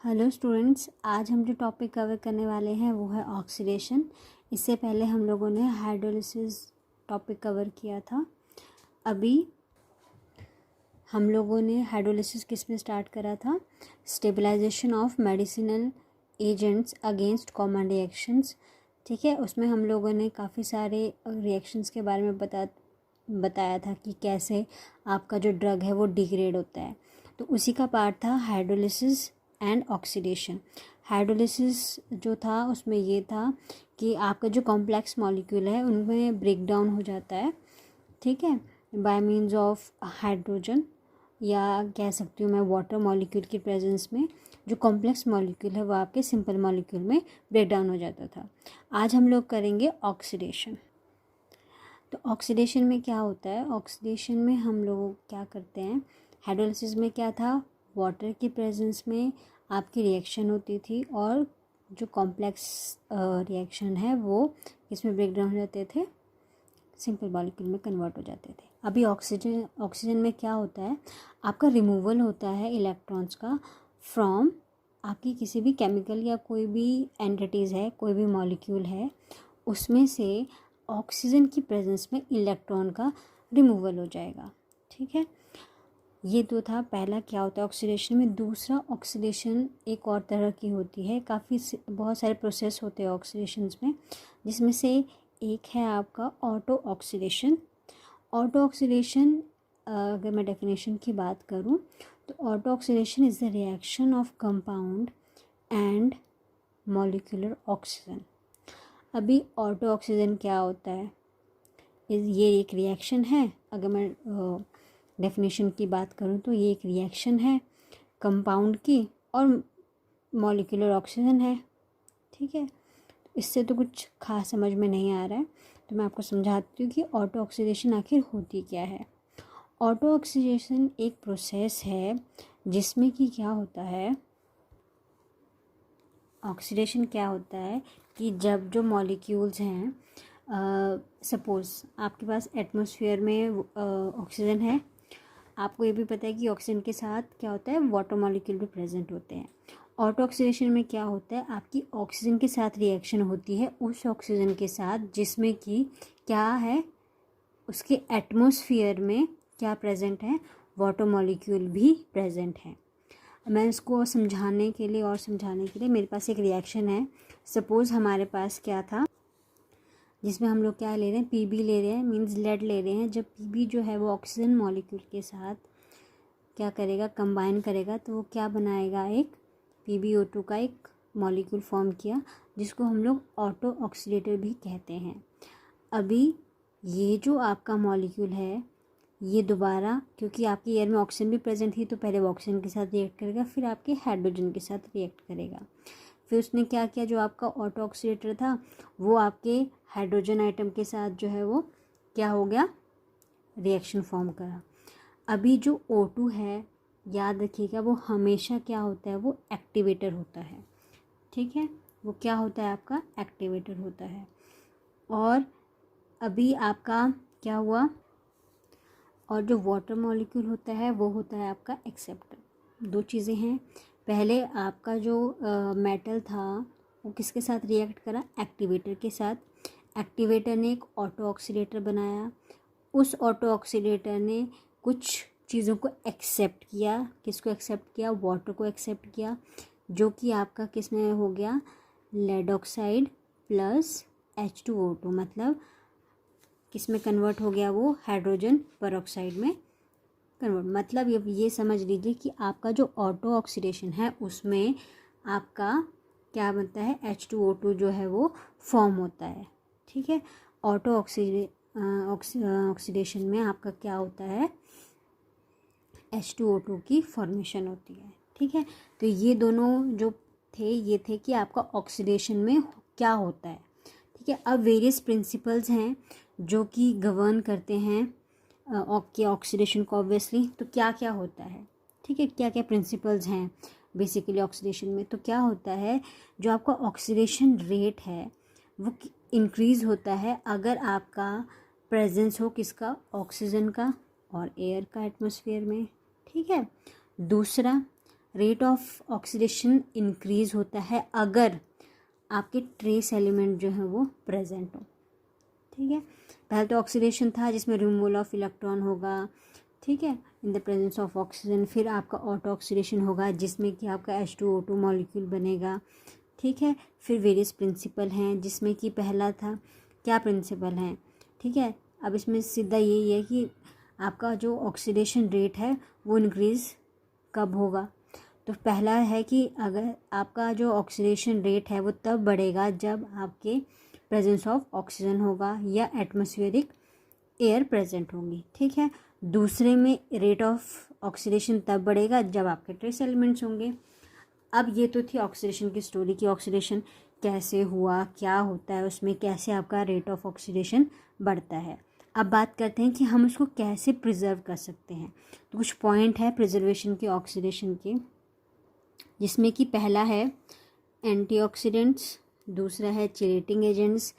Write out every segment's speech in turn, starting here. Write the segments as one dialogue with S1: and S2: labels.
S1: Hello students, आज हम जो टॉपिक कवर करने वाले हैं वो है ऑक्सीडेशन। इससे पहले हम लोगों ने हाइड्रोलिसिस टॉपिक कवर किया था। अभी हम लोगों ने हाइड्रोलिसिस किस में स्टार्ट करा था? Stabilization of medicinal agents against common reactions. ठीक है, उसमें हम लोगों ने काफ़ी सारे रिएक्शंस के बारे में बताया था कि कैसे आपका जो ड्रग है वो डिग्रेड होता है। तो उसी का पार्ट था हाइड्रोलिसिस एंड ऑक्सीडेशन। हाइड्रोलिसिस जो था उसमें ये था कि आपका जो कॉम्प्लेक्स मॉलिक्यूल है उनमें ब्रेक डाउन हो जाता है, ठीक है, बाय मीन्स ऑफ हाइड्रोजन, या कह सकती हूँ मैं वाटर मॉलिक्यूल की प्रेजेंस में जो कॉम्प्लेक्स मॉलिक्यूल है वो आपके सिंपल मॉलिक्यूल में ब्रेक डाउन हो जाता था। आज हम लोग करेंगे ऑक्सीडेशन। तो ऑक्सीडेशन में क्या होता है? ऑक्सीडेशन में हम लोग क्या करते हैं? हाइड्रोलिसिस में क्या था? वाटर की प्रेजेंस में आपकी रिएक्शन होती थी और जो कॉम्प्लेक्स रिएक्शन है वो इसमें ब्रेक डाउन हो जाते थे, सिंपल मॉलिक्यूल में कन्वर्ट हो जाते थे। अभी ऑक्सीजन में क्या होता है? आपका रिमूवल होता है इलेक्ट्रॉन्स का फ्रॉम आपकी किसी भी केमिकल या कोई भी एंटिटीज़ है, कोई भी मॉलिक्यूल है, उसमें से ऑक्सीजन की प्रेजेंस में इलेक्ट्रॉन का रिमूवल हो जाएगा। ठीक है, ये तो था पहला क्या होता है ऑक्सीडेशन में। दूसरा, ऑक्सीडेशन एक और तरह की होती है, बहुत सारे प्रोसेस होते हैं ऑक्सीडेशंस में, जिसमें से एक है आपका ऑटो ऑक्सीडेशन। ऑटो ऑक्सीडेशन अगर मैं डेफिनेशन की बात करूं तो auto oxidation is the reaction of compound and molecular oxygen. अभी ऑटो ऑक्सीजन क्या होता है? ये एक रिएक्शन है। अगर मैं डेफिनेशन की बात करूँ तो ये एक रिएक्शन है कंपाउंड की और मॉलिक्यूलर ऑक्सीजन है। ठीक है, इससे तो कुछ खास समझ में नहीं आ रहा है, तो मैं आपको समझाती हूँ कि ऑटो ऑक्सीडेशन आखिर होती क्या है। ऑटो ऑक्सीडेशन एक प्रोसेस है जिसमें कि क्या होता है, ऑक्सीडेशन क्या होता है कि जब जो मॉलिक्यूल्स हैं, सपोज़ आपके पास एटमॉस्फेयर में ऑक्सीजन है, आपको ये भी पता है कि ऑक्सीजन के साथ क्या होता है, वाटर मॉलिक्यूल भी प्रेजेंट होते हैं। ऑटो ऑक्सीडेशन में क्या होता है, आपकी ऑक्सीजन के साथ रिएक्शन होती है उस ऑक्सीजन के साथ जिसमें कि क्या है, उसके एटमॉस्फेयर में क्या प्रेजेंट है, वाटर मॉलिक्यूल भी प्रेजेंट है। मैं इसको समझाने के लिए मेरे पास एक रिएक्शन है। सपोज़ हमारे पास क्या था, जिसमें हम लोग क्या ले रहे हैं, पीबी ले रहे हैं, मींस लेड ले रहे हैं। जब पीबी जो है वो ऑक्सीजन मॉलिक्यूल के साथ क्या करेगा, कंबाइन करेगा, तो वो क्या बनाएगा, एक PbO2 का एक मॉलिक्यूल फॉर्म किया, जिसको हम लोग ऑटो ऑक्सीडेटर भी कहते हैं। अभी ये जो आपका मॉलिक्यूल है ये दोबारा, क्योंकि आपकी एयर में ऑक्सीजन भी प्रेजेंट थी, तो पहले वो ऑक्सीजन के साथ रिएक्ट करेगा, फिर आपके हाइड्रोजन के साथ रिएक्ट करेगा। फिर उसने क्या किया, जो आपका ऑटो ऑक्सीडेटर था वो आपके हाइड्रोजन आइटम के साथ जो है वो क्या हो गया, रिएक्शन फॉर्म करा। अभी जो O2 है, याद रखिएगा, वो हमेशा क्या होता है, वो एक्टिवेटर होता है। ठीक है, वो क्या होता है, आपका एक्टिवेटर होता है। और अभी आपका क्या हुआ, और जो वाटर मॉलिक्यूल होता है वो होता है आपका एक्सेप्टर। दो चीज़ें हैं, पहले आपका जो मेटल था वो किसके साथ रिएक्ट करा, एक्टिवेटर के साथ। एक्टिवेटर ने एक ऑटो ऑक्सीडेटर बनाया, उस ऑटो ऑक्सीडेटर ने कुछ चीज़ों को एक्सेप्ट किया। किसको एक्सेप्ट किया, वाटर को एक्सेप्ट किया, जो कि आपका किस में हो गया, लेड ऑक्साइड प्लस H2O2, मतलब किस में कन्वर्ट हो गया, वो हाइड्रोजन परऑक्साइड में कन्वर्ट। मतलब ये समझ लीजिए कि आपका जो ऑटो ऑक्सीडेशन है उसमें आपका क्या बनता है, H2O2 जो है वो फॉर्म होता है। ठीक है, ऑटो ऑक्सीडेशन में आपका क्या होता है, H2O2 की फॉर्मेशन होती है। ठीक है, तो ये दोनों जो थे ये थे कि आपका ऑक्सीडेशन में क्या होता है। ठीक है, अब वेरियस प्रिंसिपल्स हैं जो कि गवर्न करते हैं ऑक्सीडेशन को ऑब्वियसली। तो क्या क्या होता है, ठीक है, क्या क्या प्रिंसिपल्स हैं बेसिकली ऑक्सीडेशन में। तो क्या होता है, जो आपका ऑक्सीडेशन रेट है वो इंक्रीज़ होता है अगर आपका प्रेजेंस हो किसका, ऑक्सीजन का और एयर का एटमॉस्फेयर में। ठीक है, दूसरा, रेट ऑफ ऑक्सीडेशन इंक्रीज होता है अगर आपके ट्रेस एलिमेंट जो है वो प्रेजेंट हो। ठीक है, पहले तो ऑक्सीडेशन था जिसमें रिमूवल ऑफ इलेक्ट्रॉन होगा, ठीक है, in the presence of oxygen. फिर आपका ऑटो ऑक्सीडेशन होगा जिसमें कि आपका H2O2 मॉलिक्यूल बनेगा। ठीक है, फिर वेरियस प्रिंसिपल हैं जिसमें कि पहला था, क्या प्रिंसिपल हैं, ठीक है। अब इसमें सीधा यही है कि आपका जो ऑक्सीडेशन रेट है वो इंक्रीज़ कब होगा। तो पहला है कि अगर आपका जो ऑक्सीडेशन रेट है वो तब बढ़ेगा जब आपके प्रेजेंस ऑफ ऑक्सीजन होगा या एटमॉस्फेरिक एयर प्रेजेंट होगी। ठीक है, दूसरे में रेट ऑफ ऑक्सीडेशन तब बढ़ेगा जब आपके ट्रेस एलिमेंट्स होंगे। अब ये तो थी ऑक्सीडेशन की स्टोरी कि ऑक्सीडेशन कैसे हुआ, क्या होता है उसमें, कैसे आपका रेट ऑफ ऑक्सीडेशन बढ़ता है। अब बात करते हैं कि हम उसको कैसे प्रिजर्व कर सकते हैं। तो कुछ पॉइंट है प्रिजर्वेशन के ऑक्सीडेशन के, जिसमें कि पहला है एंटीऑक्सीडेंट्स, दूसरा है चिलेटिंग एजेंट्स,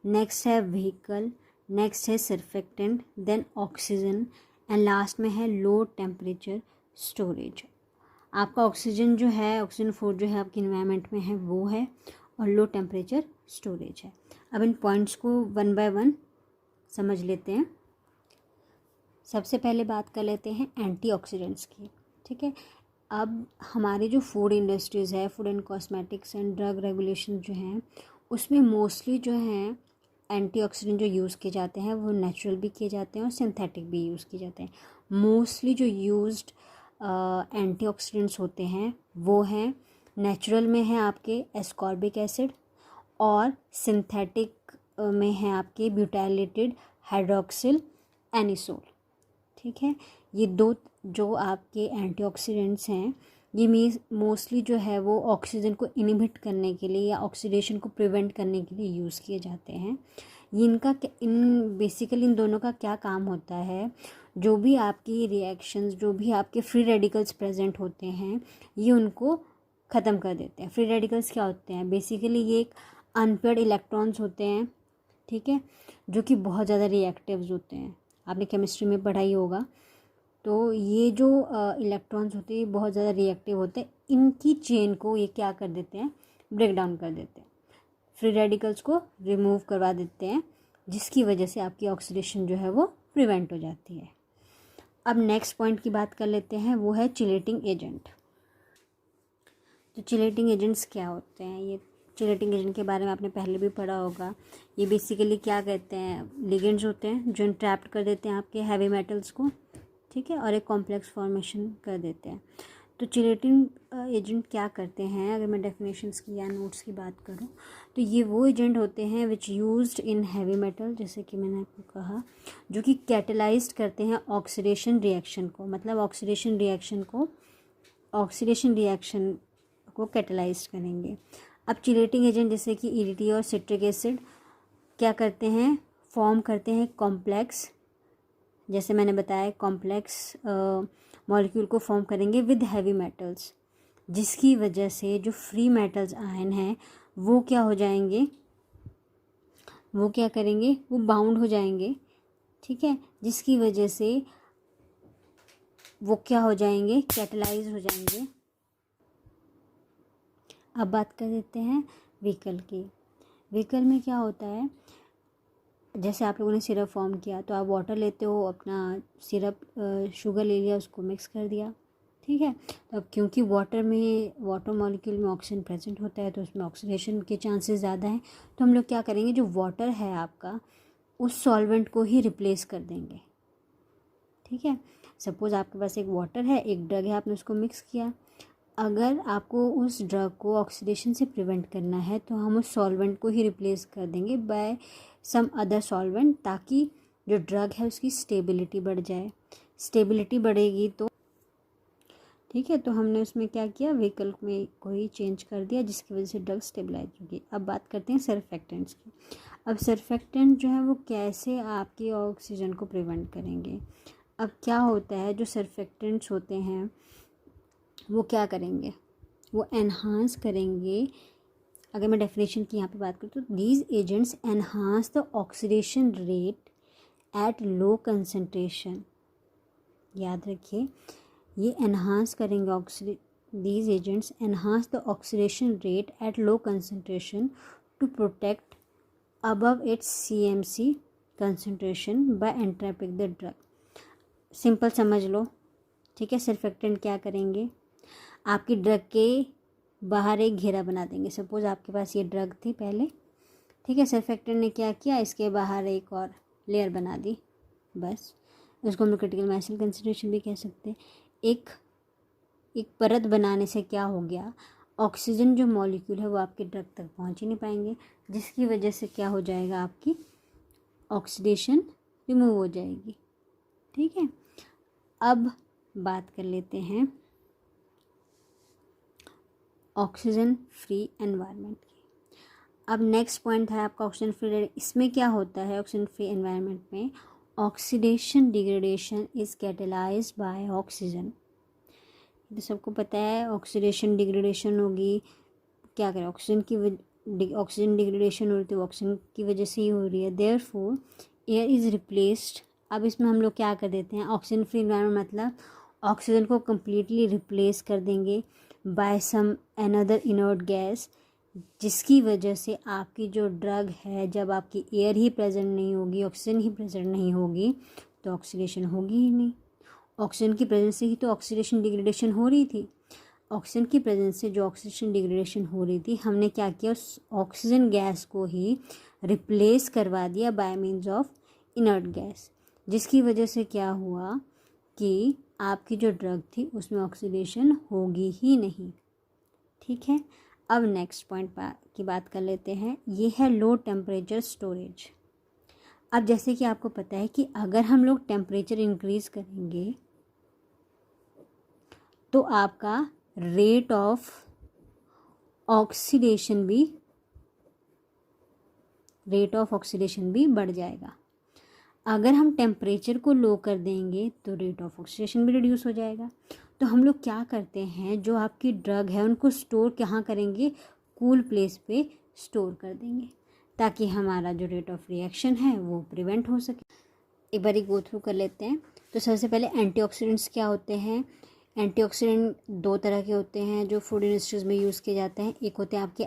S1: नेक्स्ट है व्हीकल, नेक्स्ट है surfactant, then oxygen and last में है लो टेम्परेचर स्टोरेज। आपका ऑक्सीजन जो है, ऑक्सीजन 4 जो है आपके इन्वायरमेंट में है वो है, और लो टेम्परेचर स्टोरेज है। अब इन पॉइंट्स को वन बाय वन समझ लेते हैं। सबसे पहले बात कर लेते हैं एंटीऑक्सीडेंट्स की। ठीक है, अब हमारी जो फूड इंडस्ट्रीज़ है, food and cosmetics and drug regulation जो हैं, उसमें मोस्टली जो हैं एंटीऑक्सीडेंट जो यूज़ किए जाते हैं वो नेचुरल भी किए जाते हैं और सिंथेटिक भी यूज़ किए जाते हैं। मोस्टली जो यूज्ड एंटीऑक्सीडेंट्स होते हैं वो हैं, नेचुरल में है आपके एस्कॉर्बिक एसिड और सिंथेटिक में है आपके ब्यूटाइलेटेड हाइड्रोक्सिल एनिसोल। ठीक है, ये दो जो आपके एंटीऑक्सीडेंट्स हैं ये मोस्टली जो है वो ऑक्सीजन को इनहिबिट करने के लिए या ऑक्सीडेशन को प्रिवेंट करने के लिए यूज़ किए जाते हैं। ये बेसिकली इन दोनों का क्या काम होता है, जो भी आपकी रिएक्शंस, जो भी आपके फ्री रेडिकल्स प्रेजेंट होते हैं ये उनको ख़त्म कर देते हैं। फ्री रेडिकल्स क्या होते हैं, बेसिकली ये एक अनपेयर्ड इलेक्ट्रॉन्स होते हैं, ठीक है, जो कि बहुत ज़्यादा रिएक्टिव्स होते हैं, आपने केमिस्ट्री में पढ़ा ही होगा। तो ये जो इलेक्ट्रॉन्स होते हैं बहुत ज़्यादा रिएक्टिव होते हैं, इनकी चेन को ये क्या कर देते हैं, ब्रेक डाउन कर देते हैं, फ्री रेडिकल्स को रिमूव करवा देते हैं, जिसकी वजह से आपकी ऑक्सीडेशन जो है वो प्रिवेंट हो जाती है। अब नेक्स्ट पॉइंट की बात कर लेते हैं, वो है चिलेटिंग एजेंट। तो चिलेटिंग एजेंट्स क्या होते हैं, ये चिलेटिंग एजेंट के बारे में आपने पहले भी पढ़ा होगा। ये बेसिकली क्या कहते हैं, लिगेंड्स होते हैं जो इंट्रैप्ट कर देते हैं आपके हैवी मेटल्स को, ठीक है, और एक कॉम्प्लेक्स फॉर्मेशन कर देते हैं। तो चिलेटिंग एजेंट क्या करते हैं, अगर मैं डेफिनेशंस की या नोट्स की बात करूं तो ये वो एजेंट होते हैं विच यूज्ड इन हैवी मेटल, जैसे कि मैंने आपको कहा, जो कि कैटलाइज्ड करते हैं ऑक्सीडेशन रिएक्शन को, मतलब ऑक्सीडेशन रिएक्शन को कैटलाइज करेंगे। अब चिलेटिंग एजेंट जैसे कि EDTA और सिट्रिक एसिड क्या करते हैं, फॉर्म करते हैं कॉम्प्लेक्स, जैसे मैंने बताया कॉम्प्लेक्स मॉलिक्यूल को फॉर्म करेंगे विद हैवी मेटल्स, जिसकी वजह से जो फ्री मेटल्स आयन हैं वो क्या हो जाएंगे, वो क्या करेंगे, वो बाउंड हो जाएंगे, ठीक है, जिसकी वजह से वो क्या हो जाएंगे, कैटलाइज हो जाएंगे। अब बात कर देते हैं व्हीकल की। व्हीकल में क्या होता है, जैसे आप लोगों ने सिरप फॉर्म किया तो आप वाटर लेते हो, अपना सिरप शुगर ले लिया, उसको मिक्स कर दिया, ठीक है। तो अब क्योंकि वाटर मॉलिक्यूल में ऑक्सीजन प्रेजेंट होता है तो उसमें ऑक्सीडेशन के चांसेस ज़्यादा हैं, तो हम लोग क्या करेंगे, जो वाटर है आपका उस सॉल्वेंट को ही रिप्लेस कर देंगे, ठीक है। सपोज़ आपके पास एक वाटर है, एक ड्रग है, आपने उसको मिक्स किया, अगर आपको उस ड्रग को ऑक्सीडेशन से प्रिवेंट करना है तो हम उस सॉल्वेंट को ही रिप्लेस कर देंगे बाय सम अदर सॉल्वेंट, ताकि जो ड्रग है उसकी स्टेबिलिटी बढ़ जाए। स्टेबिलिटी बढ़ेगी तो ठीक है, तो हमने उसमें क्या किया, व्हीकल में को ही चेंज कर दिया, जिसकी वजह से ड्रग स्टेबलाइज होगी। अब बात करते हैं सर्फेक्टेंट्स की। अब सर्फेक्टेंट जो है वो कैसे आपकी ऑक्सीजन को प्रिवेंट करेंगे। अब क्या होता है, जो सर्फेक्टेंट्स होते हैं वो क्या करेंगे, वो एनहांस करेंगे। अगर मैं डेफिनेशन की यहाँ पे बात करूँ तो these agents enhance the oxidation rate at low concentration. याद रखिए, ये एनहांस करेंगे these agents enhance the oxidation rate at low concentration to protect above its CMC concentration by entrapping the drug. Simple समझ लो, ठीक है। सर्फेक्टेंट क्या करेंगे, आपकी ड्रग के बाहर एक घेरा बना देंगे। सपोज आपके पास ये ड्रग थी पहले, ठीक है। सर्फेक्टेंट ने क्या किया, इसके बाहर एक और लेयर बना दी, बस। उसको हम क्रिटिकल माइसिल कंसंट्रेशन भी कह सकते हैं। एक परत बनाने से क्या हो गया, ऑक्सीजन जो मॉलिक्यूल है वो आपके ड्रग तक पहुंच ही नहीं पाएंगे, जिसकी वजह से क्या हो जाएगा, आपकी ऑक्सीडेशन रिमूव हो जाएगी, ठीक है। अब बात कर लेते हैं ऑक्सीजन फ्री एनवायरनमेंट की। अब नेक्स्ट पॉइंट है आपका ऑक्सीजन फ्री। इसमें क्या होता है ऑक्सीजन फ्री एनवायरनमेंट में, oxidation degradation is catalysed by oxygen. तो सबको पता है ऑक्सीडेशन डिग्रेडेशन होगी, क्या करें, ऑक्सीजन डिग्रेडेशन हो रही है, ऑक्सीजन की वजह से ही हो रही है। Therefore air is replaced. अब इसमें हम लोग क्या कर देते हैं, ऑक्सीजन फ्री एनवायरनमेंट मतलब ऑक्सीजन को कम्प्लीटली रिप्लेस कर देंगे by some another inert gas, जिसकी वजह से आपकी जो ड्रग है, जब आपकी एयर ही प्रेजेंट नहीं होगी, ऑक्सीजन ही प्रेजेंट नहीं होगी, तो ऑक्सीडेशन होगी ही नहीं। ऑक्सीजन की प्रेजेंस से ही तो ऑक्सीडेशन डिग्रेडेशन हो रही थी। ऑक्सीजन की प्रेजेंस से जो ऑक्सीडेशन डिग्रेडेशन हो रही थी, हमने क्या किया, उस ऑक्सीजन गैस को ही रिप्लेस करवा दिया bye means of inert gas, जिसकी वजह से क्या हुआ कि आपकी जो ड्रग थी उसमें ऑक्सीडेशन होगी ही नहीं, ठीक है। अब नेक्स्ट पॉइंट की बात कर लेते हैं, ये है लो टेम्परेचर स्टोरेज। अब जैसे कि आपको पता है कि अगर हम लोग टेम्परेचर इंक्रीज़ करेंगे तो आपका रेट ऑफ ऑक्सीडेशन भी बढ़ जाएगा। अगर हम टेम्परेचर को लो कर देंगे तो रेट ऑफ ऑक्सीडेशन भी रिड्यूस हो जाएगा। तो हम लोग क्या करते हैं, जो आपकी ड्रग है उनको स्टोर कहाँ करेंगे, कूल प्लेस पे स्टोर कर देंगे, ताकि हमारा जो रेट ऑफ रिएक्शन है वो प्रिवेंट हो सके। एक बार गो थ्रू कर लेते हैं। तो सबसे पहले एंटीऑक्सीडेंट्स क्या होते हैं। एंटीऑक्सीडेंट दो तरह के होते हैं जो फूड इंडस्ट्रीज़ में यूज़ किए जाते हैं। एक होते हैं आपके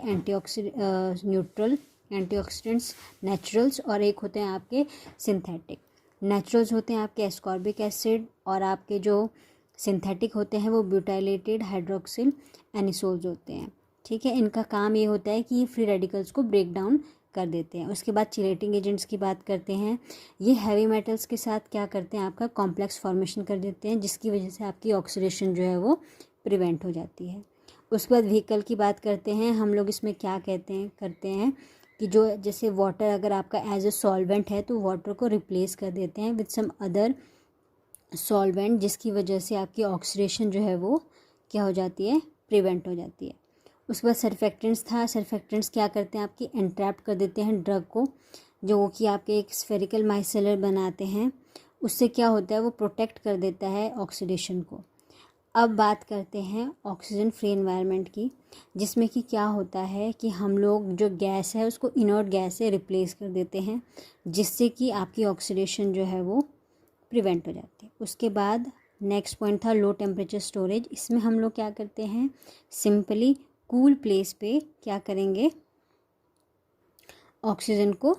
S1: न्यूट्रल एंटीऑक्सीडेंट्स नेचुरल्स, और एक होते हैं आपके सिंथेटिक। नेचुरल्स होते हैं आपके एस्कॉर्बिक एसिड, और आपके जो सिंथेटिक होते हैं वो ब्यूटाइलेटेड हाइड्रोक्सिल एनिसोल्स होते हैं, ठीक है। इनका काम ये होता है कि ये फ्री रेडिकल्स को ब्रेक डाउन कर देते हैं। उसके बाद चिलेटिंग एजेंट्स की बात करते हैं। ये हैवी मेटल्स के साथ क्या करते हैं, आपका कॉम्प्लेक्स फॉर्मेशन कर देते हैं, जिसकी वजह से आपकी ऑक्सीडेशन जो है वो प्रिवेंट हो जाती है। उसके बाद व्हीकल की बात करते हैं। हम लोग इसमें क्या करते हैं कि जो जैसे वाटर अगर आपका एज ए सॉल्वेंट है तो वाटर को रिप्लेस कर देते हैं विद सम अदर सॉल्वेंट, जिसकी वजह से आपकी ऑक्सीडेशन जो है वो क्या हो जाती है, प्रिवेंट हो जाती है। उसके बाद सर्फेक्टेंट्स था। सर्फेक्टेंट्स क्या करते हैं, आपकी एंट्रैप कर देते हैं ड्रग को, जो कि आपके एक स्फेरिकल माइसेलर बनाते हैं। उससे क्या होता है, वो प्रोटेक्ट कर देता है ऑक्सीडेशन को। अब बात करते हैं ऑक्सीजन फ्री एनवायरनमेंट की, जिसमें कि क्या होता है कि हम लोग जो गैस है उसको इनर्ट गैस से रिप्लेस कर देते हैं, जिससे कि आपकी ऑक्सीडेशन जो है वो प्रिवेंट हो जाती है। उसके बाद नेक्स्ट पॉइंट था लो टेम्परेचर स्टोरेज। इसमें हम लोग क्या करते हैं, सिंपली कूल प्लेस पे क्या करेंगे, ऑक्सीजन को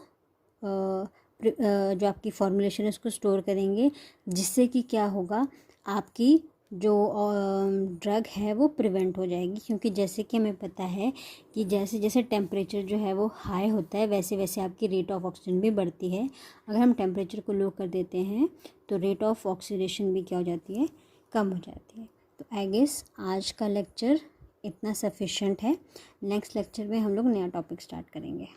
S1: जो आपकी फॉर्मुलेशन है उसको स्टोर करेंगे, जिससे कि क्या होगा, आपकी जो ड्रग है वो प्रिवेंट हो जाएगी। क्योंकि जैसे कि हमें पता है कि जैसे जैसे टेम्परेचर जो है वो हाई होता है, वैसे वैसे आपकी रेट ऑफ ऑक्सीजन भी बढ़ती है। अगर हम टेम्परेचर को लो कर देते हैं तो रेट ऑफ ऑक्सीडेशन भी क्या हो जाती है, कम हो जाती है। तो आई गेस आज का लेक्चर इतना सफिशेंट है। नेक्स्ट लेक्चर में हम लोग नया टॉपिक स्टार्ट करेंगे।